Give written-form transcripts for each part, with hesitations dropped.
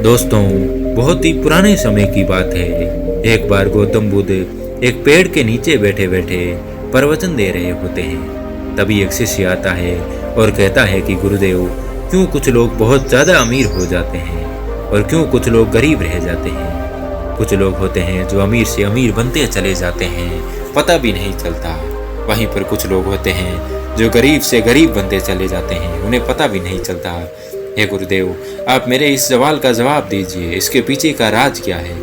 दोस्तों, बहुत ही पुराने समय की बात है। एक बार गौतम बुद्ध एक पेड़ के नीचे बैठे बैठे प्रवचन दे रहे होते हैं। तभी एक शिष्य आता है और कहता है कि गुरुदेव, क्यों कुछ लोग बहुत ज़्यादा अमीर हो जाते हैं और क्यों कुछ लोग गरीब रह जाते हैं। कुछ लोग होते हैं जो अमीर से अमीर बनते चले जाते हैं, पता भी नहीं चलता। वहीं पर कुछ लोग होते हैं जो गरीब से गरीब बनते चले जाते हैं, उन्हें पता भी नहीं चलता। हे गुरुदेव, आप मेरे इस सवाल का जवाब दीजिए, इसके पीछे का राज क्या है।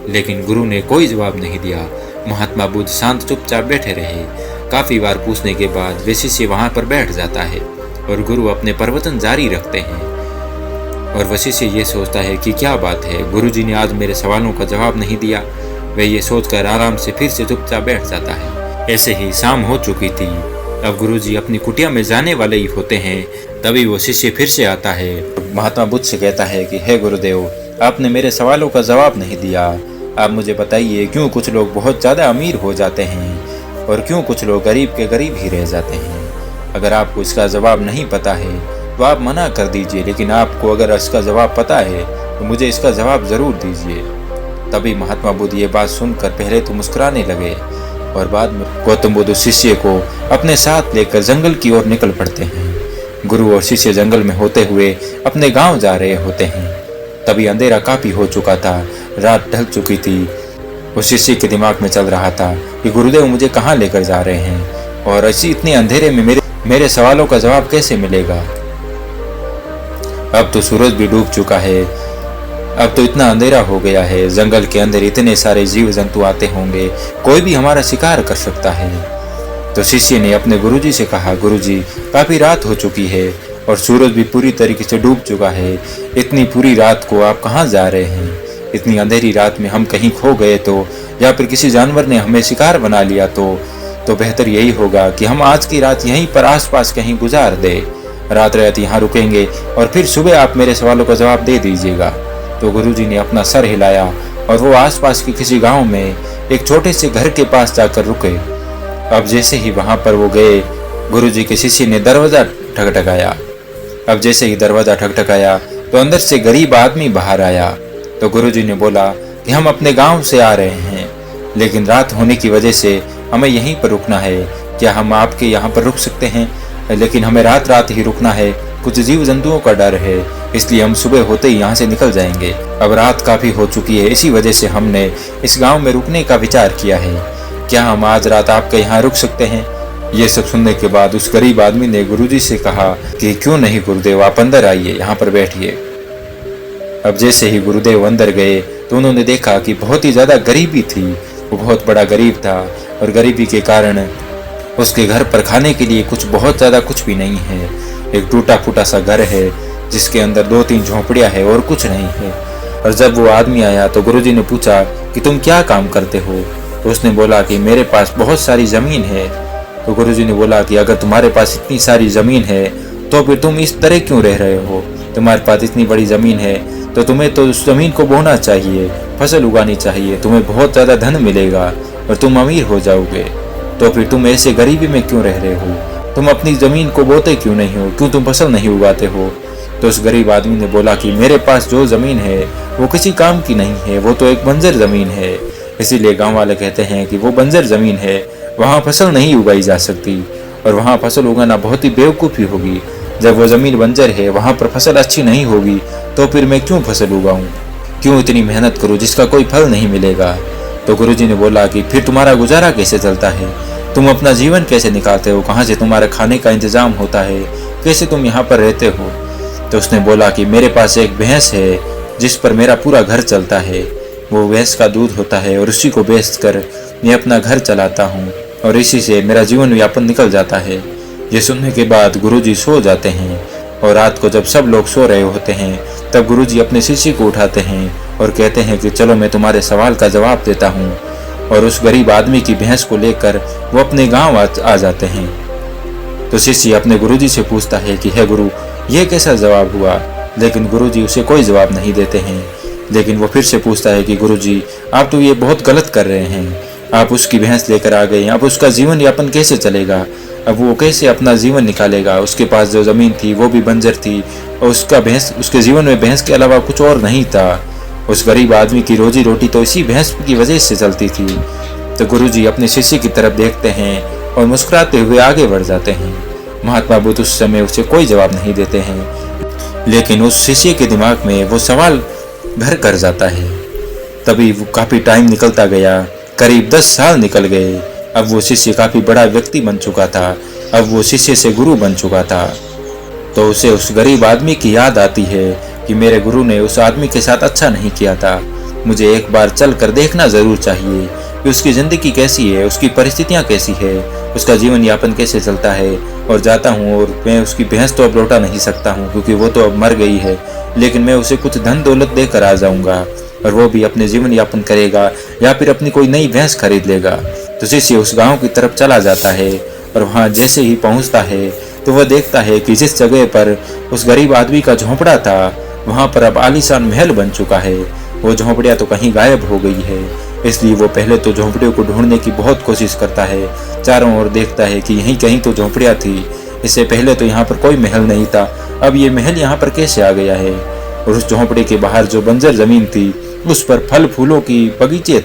लेकिन गुरु ने कोई जवाब नहीं दिया। महात्मा बुद्ध शांत चुपचाप बैठे रहे। काफ़ी बार पूछने के बाद वे शिष्य वहाँ पर बैठ जाता है और गुरु अपने प्रवचन जारी रखते हैं। और वह शिष्य ये सोचता है कि क्या बात है, गुरुजी ने आज मेरे सवालों का जवाब नहीं दिया। वह ये सोचकर आराम से फिर से चुपचाप बैठ जाता है। ऐसे ही शाम हो चुकी थी। अब गुरुजी अपनी कुटिया में जाने वाले ही होते हैं। तभी वो शिष्य फिर से आता है। महात्मा बुद्ध से कहता है कि हे गुरुदेव, आपने मेरे सवालों का जवाब नहीं दिया। आप मुझे बताइए, क्यों कुछ लोग बहुत ज़्यादा अमीर हो जाते हैं और क्यों कुछ लोग गरीब के गरीब ही रह जाते हैं। अगर आपको इसका जवाब नहीं पता है तो आप मना कर दीजिए, लेकिन आपको अगर इसका जवाब पता है तो मुझे इसका जवाब ज़रूर दीजिए। तभी महात्मा बुद्ध ये बात सुनकर पहले तो मुस्कुराने लगे और बाद में गौतम बुद्ध शिष्य को अपने साथ लेकर जंगल की ओर निकल पड़ते हैं। गुरु और शिष्य जंगल में होते हुए अपने गांव जा रहे होते हैं। तभी अंधेरा काफी हो चुका था, रात ढल चुकी थी। उस शिष्य के दिमाग में चल रहा था कि गुरुदेव मुझे कहाँ लेकर जा रहे हैं और ऐसी इतने अंधेरे में मेरे सवालों का जवाब कैसे मिलेगा। अब तो सूरज भी डूब चुका है, अब तो इतना अंधेरा हो गया है, जंगल के अंदर इतने सारे जीव जंतु आते होंगे, कोई भी हमारा शिकार कर सकता है। तो शिष्य ने अपने गुरुजी से कहा, गुरुजी, काफी रात हो चुकी है और सूरज भी पूरी तरीके से डूब चुका है। इतनी पूरी रात को आप कहाँ जा रहे हैं? इतनी अंधेरी रात में हम कहीं खो गए तो, या फिर किसी जानवर ने हमें शिकार बना लिया तो बेहतर यही होगा कि हम आज की रात यहीं पर आसपास कहीं गुजार दे। रात रात यहाँ रुकेंगे और फिर सुबह आप मेरे सवालों का जवाब दे दीजिएगा। तो गुरुजी ने अपना सर हिलाया और वो आसपास के किसी गांव में एक छोटे से घर के पास जाकर रुके। अब जैसे ही वहां पर वो गए, गुरुजी के शिष्य ने दरवाजा ठकठकाया। अब जैसे ही दरवाजा ठकठकाया तो अंदर से गरीब आदमी बाहर आया। तो गुरुजी ने बोला कि हम अपने गांव से आ रहे हैं, लेकिन रात होने की वजह से हमें यहीं पर रुकना है। क्या हम आपके यहाँ पर रुक सकते हैं? लेकिन हमें रात रात ही रुकना है, कुछ जीव जंतुओं का डर है, इसलिए हम सुबह होते ही यहाँ से निकल जाएंगे। अब रात काफी हो चुकी है, इसी वजह से हमने इस गांव में रुकने का विचार किया है। क्या हम आज रात आपके यहाँ रुक सकते हैं? ये सब सुनने के बाद उस गरीब आदमी ने गुरुजी से कहा कि क्यों नहीं गुरुदेव, आप अंदर आइए, यहाँ पर बैठिए। अब जैसे ही गुरुदेव अंदर गए तो उन्होंने देखा कि बहुत ही ज्यादा गरीबी थी। वो बहुत बड़ा गरीब था और गरीबी के कारण उसके घर पर खाने के लिए बहुत ज्यादा कुछ भी नहीं है। एक टूटा फूटा सा घर है जिसके अंदर 2-3 झोंपड़ियां है और कुछ नहीं है। और जब वो आदमी आया तो गुरुजी ने पूछा कि तुम क्या काम करते हो? तो उसने बोला कि मेरे पास बहुत सारी जमीन है। तो गुरुजी ने बोला कि अगर तुम्हारे पास इतनी सारी जमीन है तो फिर तुम इस तरह क्यों रह रहे हो? तुम्हारे पास इतनी बड़ी जमीन है तो तुम्हें तो उस जमीन को बोना चाहिए, फसल उगानी चाहिए, तुम्हें बहुत ज्यादा धन मिलेगा और तुम अमीर हो जाओगे। तो फिर तुम ऐसे गरीबी में क्यों रह रहे हो? तुम अपनी जमीन को बोते क्यों नहीं हो? क्यों तुम फसल नहीं उगाते हो? तो उस गरीब आदमी ने बोला कि मेरे पास जो जमीन है वो किसी काम की नहीं है, वो तो एक बंजर जमीन है। इसीलिए गांव वाले कहते हैं कि वो बंजर जमीन है, वहाँ फसल नहीं उगाई जा सकती और वहाँ फसल उगाना बहुत ही बेवकूफ़ी होगी। जब वो जमीन बंजर है, वहाँ पर फसल अच्छी नहीं होगी, तो फिर मैं क्यों फसल उगाऊं? क्यों इतनी मेहनत करूं जिसका कोई फल नहीं मिलेगा? तो गुरुजी ने बोला कि फिर तुम्हारा गुजारा कैसे चलता है? तुम अपना जीवन कैसे निकालते हो? कहाँ से तुम्हारे खाने का इंतजाम होता है? कैसे तुम यहाँ पर रहते हो? तो उसने बोला कि मेरे पास एक भैंस है जिस पर मेरा पूरा घर चलता है। वो भैंस का दूध होता है और उसी को बेचकर मैं अपना घर चलाता हूँ और इसी से मेरा जीवन यापन निकल जाता है। ये सुनने के बाद गुरुजी सो जाते हैं और रात को जब सब लोग सो रहे होते हैं तब गुरुजी अपने शिष्य को उठाते हैं और कहते हैं कि चलो मैं तुम्हारे सवाल का जवाब देता हूँ। और उस गरीब आदमी की भैंस को लेकर वो अपने गांव आ जाते हैं। तो शिष्य अपने गुरुजी से पूछता है कि हे गुरु, ये कैसा जवाब हुआ? लेकिन गुरुजी उसे कोई जवाब नहीं देते हैं। लेकिन वो फिर से पूछता है कि गुरुजी, आप तो ये बहुत गलत कर रहे हैं। आप उसकी भैंस लेकर आ गए, अब उसका जीवन यापन कैसे चलेगा? अब वो कैसे अपना जीवन निकालेगा? उसके पास जो ज़मीन थी वो भी बंजर थी और उसके जीवन में भैंस के अलावा कुछ और नहीं था। उस गरीब आदमी की रोजी रोटी तो इसी भैंस की वजह से चलती थी। तो गुरुजी अपने शिष्य की तरफ देखते हैं और मुस्कुराते हुए आगे बढ़ जाते हैं। महात्मा बुद्ध उस समय उसे कोई जवाब नहीं देते हैं, लेकिन उस शिष्य के दिमाग में वो सवाल घर कर जाता है। तभी वो काफ़ी टाइम निकलता गया, करीब 10 साल निकल गए। अब वो शिष्य काफ़ी बड़ा व्यक्ति बन चुका था, अब वो शिष्य से गुरु बन चुका था। तो उसे उस गरीब आदमी की याद आती है कि मेरे गुरु ने उस आदमी के साथ अच्छा नहीं किया था, मुझे एक बार चल कर देखना ज़रूर चाहिए कि उसकी ज़िंदगी कैसी है, उसकी परिस्थितियाँ कैसी है, उसका जीवन यापन कैसे चलता है। और जाता हूँ और मैं उसकी भैंस तो अब लौटा नहीं सकता हूँ क्योंकि वो तो अब मर गई है, लेकिन मैं उसे कुछ धन दौलत देकर आ जाऊँगा और वो भी अपने जीवन यापन करेगा या फिर अपनी कोई नई भैंस खरीद लेगा। तो शिष्य उस गाँव की तरफ चला जाता है और वहाँ जैसे ही पहुँचता है तो वह देखता है कि जिस जगह पर उस गरीब आदमी का झोंपड़ा था वहाँ पर अब आलीशान महल बन चुका है। वो झोंपड़िया तो कहीं गायब हो गई है, इसलिए वो पहले तो झोंपड़ियों को ढूंढने की बहुत कोशिश करता है। चारों ओर देखता है कि यहीं कहीं तो झोंपड़ियाँ थी, इससे पहले तो यहाँ पर कोई महल नहीं था, अब ये महल यहाँ पर कैसे आ गया है। और उस झोंपड़े के बाहर जो बंजर जमीन थी उस पर फल फूलों के बगीचे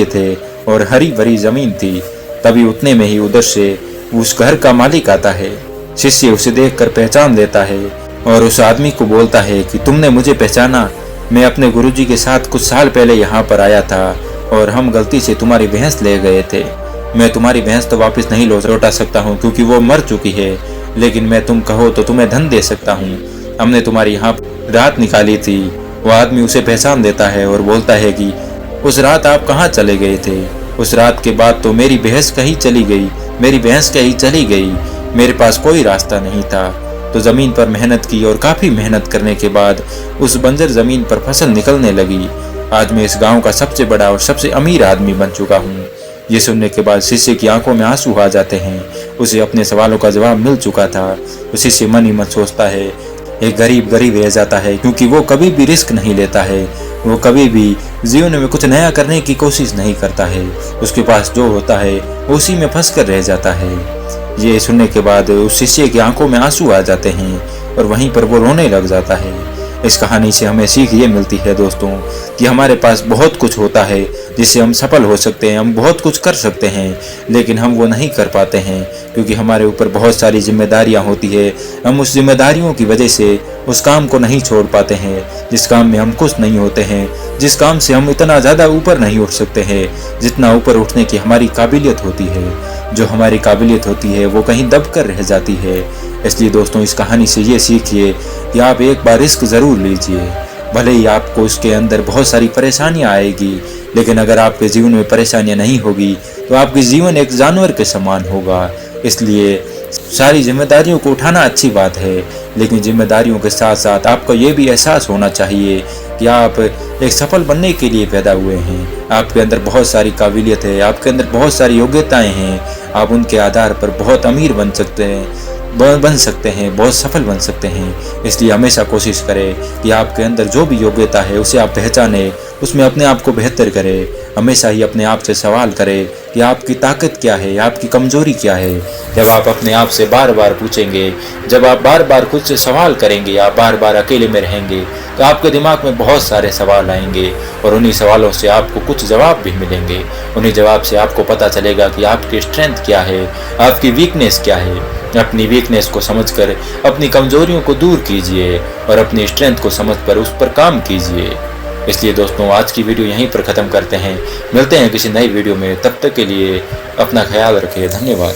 थे और हरी भरी जमीन थी। तभी उतने में ही उधर से उस घर का मालिक आता है। शिष्य उसे देखकर पहचान लेता है और उस आदमी को बोलता है कि तुमने मुझे पहचाना, मैं अपने गुरुजी के साथ कुछ साल पहले यहाँ पर आया था और हम गलती से तुम्हारी भैंस ले गए थे। मैं तुम्हारी भैंस तो वापस नहीं लौटा सकता हूँ क्योंकि वो मर चुकी है, लेकिन मैं तुम कहो तो तुम्हें धन दे सकता हूँ। हमने तुम्हारी यहाँ रात निकाली थी। वो आदमी उसे पहचान देता है और बोलता है कि उस रात आप कहाँ चले गए थे? उस रात के बाद तो मेरी भैंस कहीं चली गई, मेरे पास कोई रास्ता नहीं था। तो जमीन पर मेहनत की और काफी मेहनत करने के बाद उस बंजर जमीन पर फसल निकलने लगी। आज मैं इस गांव का सबसे बड़ा और सबसे अमीर आदमी बन चुका हूँ। ये सुनने के बाद शिष्य की आंखों में आंसू आ जाते हैं। उसे अपने सवालों का जवाब मिल चुका था। तो शिष्य मन ही मन सोचता है एक गरीब रह जाता है क्योंकि वो कभी भी रिस्क नहीं लेता है, वो कभी भी जीवन में कुछ नया करने की कोशिश नहीं करता है। उसके पास जो होता है उसी में फंस कर रह जाता है। ये सुनने के बाद उस शिष्य की आंखों में आंसू आ जाते हैं और वहीं पर वो रोने लग जाता है। इस कहानी से हमें सीख ये मिलती है दोस्तों कि हमारे पास बहुत कुछ होता है जिससे हम सफल हो सकते हैं, हम बहुत कुछ कर सकते हैं, लेकिन हम वो नहीं कर पाते हैं क्योंकि हमारे ऊपर बहुत सारी जिम्मेदारियां होती है। हम उस जिम्मेदारियों की वजह से उस काम को नहीं छोड़ पाते हैं जिस काम में हम खुश नहीं होते हैं, जिस काम से हम इतना ज़्यादा ऊपर नहीं उठ सकते हैं जितना ऊपर उठने की हमारी काबिलियत होती है। जो हमारी काबिलियत होती है वो कहीं दब कर रह जाती है। इसलिए दोस्तों इस कहानी से ये सीखिए कि आप एक बार रिस्क ज़रूर लीजिए। भले ही आपको उसके अंदर बहुत सारी परेशानियां आएगी, लेकिन अगर आपके जीवन में परेशानियां नहीं होगी तो आपके जीवन एक जानवर के समान होगा। इसलिए सारी जिम्मेदारियों को उठाना अच्छी बात है, लेकिन जिम्मेदारियों के साथ साथ आपको ये भी एहसास होना चाहिए कि आप एक सफल बनने के लिए पैदा हुए हैं। आपके अंदर बहुत सारी काबिलियत है, आपके अंदर बहुत सारी योग्यताएं हैं। आप उनके आधार पर बहुत अमीर बन सकते हैं, बहुत सफल बन सकते हैं। इसलिए हमेशा कोशिश करें कि आपके अंदर जो भी योग्यता है उसे आप पहचानें, उसमें अपने आप को बेहतर करें। हमेशा ही अपने आप से सवाल करें कि आपकी ताकत क्या है, आपकी कमजोरी क्या है। जब आप अपने आप से बार बार पूछेंगे, जब आप बार बार खुद से सवाल करेंगे, आप बार बार अकेले में रहेंगे तो आपके दिमाग में बहुत सारे सवाल आएंगे और उन्हीं सवालों से आपको कुछ जवाब भी मिलेंगे। उन्हीं जवाब से आपको पता चलेगा कि आपकी स्ट्रेंथ क्या है, आपकी वीकनेस क्या है। अपनी वीकनेस को समझकर अपनी कमजोरियों को दूर कीजिए और अपनी स्ट्रेंथ को समझकर उस पर काम कीजिए। इसलिए दोस्तों आज की वीडियो यहीं पर ख़त्म करते हैं। मिलते हैं किसी नई वीडियो में, तब तक के लिए अपना ख्याल रखिए। धन्यवाद।